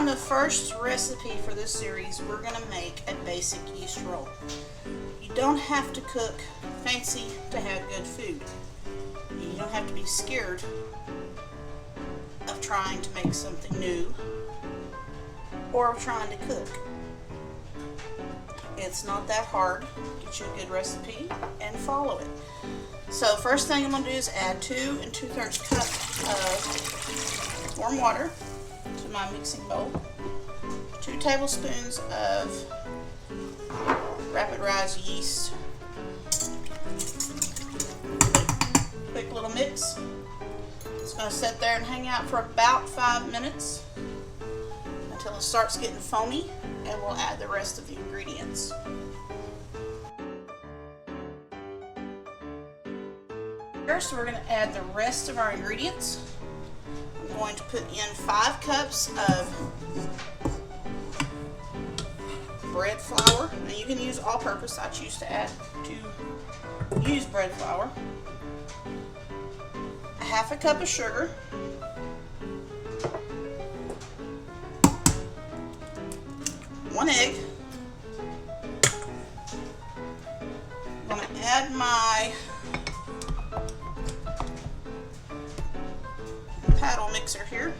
the first recipe for this series, we're going to make a basic yeast roll. You don't have to cook fancy to have good food. You don't have to be scared of trying to make something new or of trying to cook. It's not that hard. Get you a good recipe and follow it. So first thing I'm going to do is add 2 2/3 cups of warm water to my mixing bowl. 2 tablespoons of rapid rise yeast. Quick little mix. It's going to sit there and hang out for about 5 minutes until it starts getting foamy, and we'll add the rest of the ingredients. First, we're going to add the rest of our ingredients. I'm going to put in 5 cups of bread flour. Now you can use all-purpose. I choose to use bread flour. 1/2 cup of sugar. 1 egg. I'm going to add my paddle mixer here.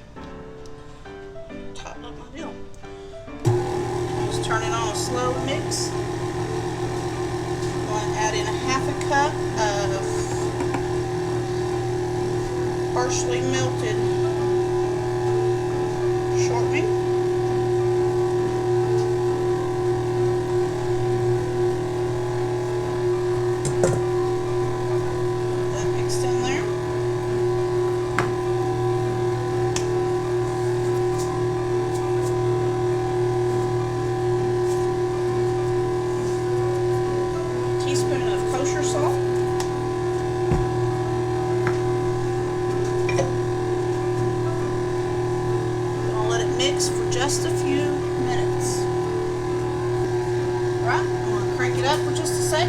Tighten up my deal. Just turn it on a slow mix. I'm going to add in 1/2 cup of partially melted shortening. That mixed in there. A teaspoon of kosher salt. Mix for just a few minutes. Alright, I'm going to crank it up for just a sec.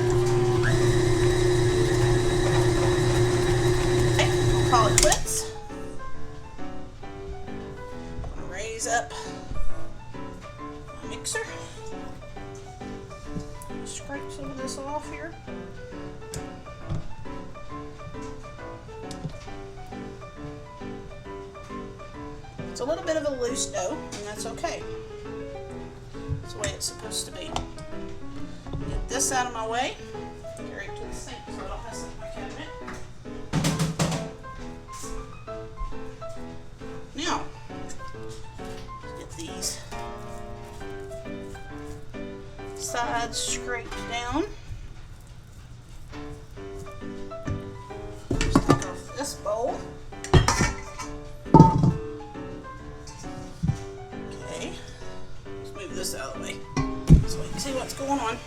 Okay, we'll call it quits. I'm going to raise up my mixer. Scrape some of this off here. It's a little bit of a loose dough, and that's okay. That's the way it's supposed to be. Get this out of my way. Carry it to the sink so I don't mess up my cabinet. Now, let's get these sides scraped down. Just take off this bowl. This out of the way so we can see what's going on.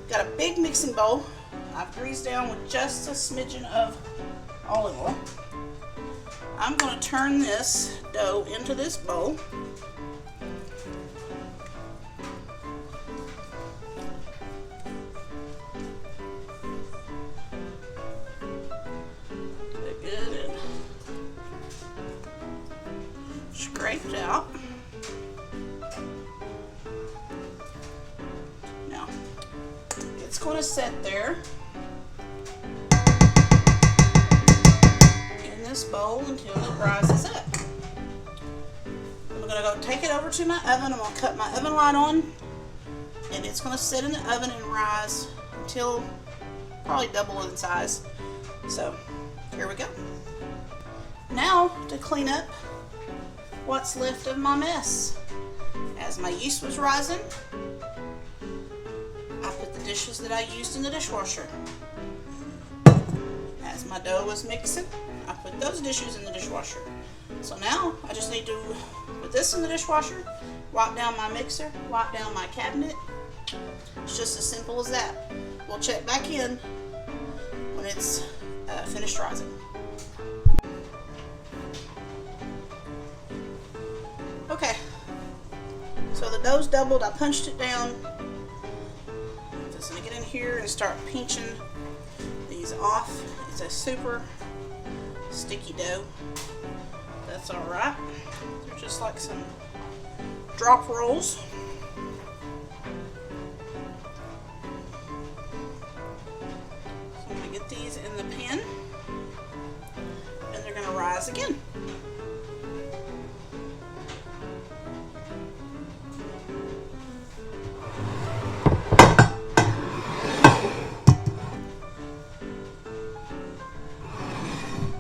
Got a big mixing bowl. I've greased down with just a smidgen of olive oil. I'm going to turn this dough into this bowl. Get it good and scraped out. It's going to sit there in this bowl until it rises up. I'm going to go take it over to my oven. I'm going to cut my oven light on, and it's going to sit in the oven and rise until probably double in size. So here we go. Now to clean up what's left of my mess. As my yeast was rising, dishes that I used in the dishwasher. As my dough was mixing, I put those dishes in the dishwasher. So now I just need to put this in the dishwasher, wipe down my mixer, wipe down my cabinet. It's just as simple as that. We'll check back in when it's finished rising. Okay, so the dough's doubled. I punched it down. Just gonna get in here and start pinching these off. It's a super sticky dough. that's all right. They're just like some drop rolls. So I'm going to get these in the pan, and they're going to rise again.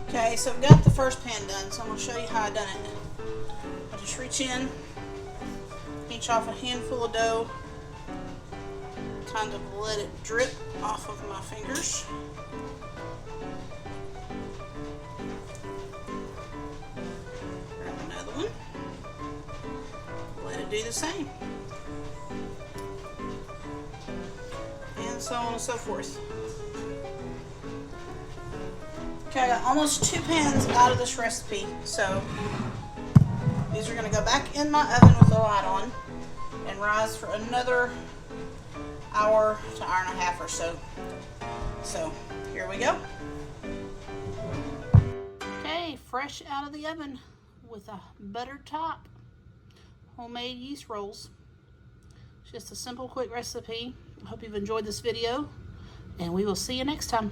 Okay, so I've got the first pan done, so I'm going to show you how I done it. I just reach in, pinch off a handful of dough, kind of let it drip off of my fingers. Grab another one, let it do the same, and so on and so forth. Okay, I got almost 2 pans out of this recipe, so these are going to go back in my oven with the light on and rise for another hour to hour and a half or so. So here we go. Okay, fresh out of the oven with a buttered top, homemade yeast rolls. It's just a simple, quick recipe. I hope you've enjoyed this video, and we will see you next time.